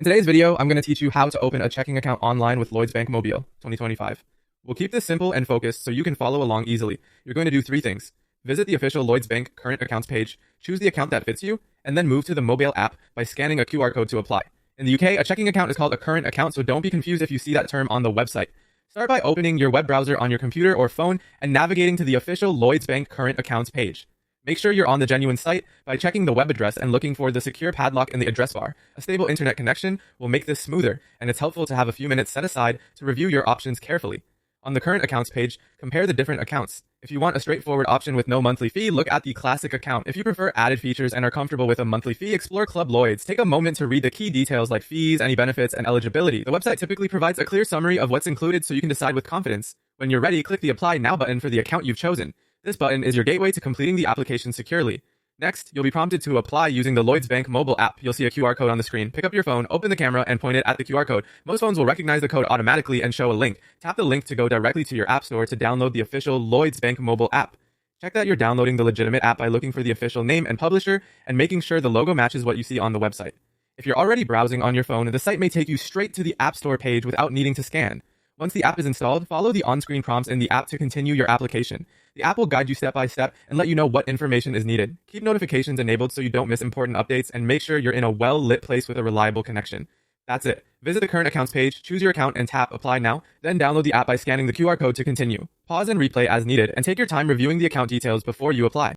In today's video, I'm going to teach you how to open a checking account online with Lloyds Bank Mobile 2025. We'll keep this simple and focused so you can follow along easily. You're going to do three things. Visit the official Lloyds Bank current accounts page, choose the account that fits you, and then move to the mobile app by scanning a QR code to apply. In the UK, a checking account is called a current account, so don't be confused if you see that term on the website. Start by opening your web browser on your computer or phone and navigating to the official Lloyds Bank current accounts page. Make sure you're on the genuine site by checking the web address and looking for the secure padlock in the address bar. A stable internet connection will make this smoother, and it's helpful to have a few minutes set aside to review your options carefully. On the current accounts page, compare the different accounts. If you want a straightforward option with no monthly fee, look at the classic account. If you prefer added features and are comfortable with a monthly fee, explore Club Lloyds. Take a moment to read the key details like fees, any benefits, and eligibility. The website typically provides a clear summary of what's included so you can decide with confidence. When you're ready, click the Apply Now button for the account you've chosen. This button is your gateway to completing the application securely. Next, you'll be prompted to apply using the Lloyds Bank mobile app. You'll see a QR code on the screen. Pick up your phone, open the camera, and point it at the QR code. Most phones will recognize the code automatically and show a link. Tap the link to go directly to your app store to download the official Lloyds Bank mobile app. Check that you're downloading the legitimate app by looking for the official name and publisher and making sure the logo matches what you see on the website. If you're already browsing on your phone, the site may take you straight to the App Store page without needing to scan. Once the app is installed, follow the on-screen prompts in the app to continue your application. The app will guide you step by step and let you know what information is needed. Keep notifications enabled so you don't miss important updates, and make sure you're in a well-lit place with a reliable connection. That's it. Visit the current accounts page, choose your account, and tap Apply Now, then download the app by scanning the QR code to continue. Pause and replay as needed, and take your time reviewing the account details before you apply.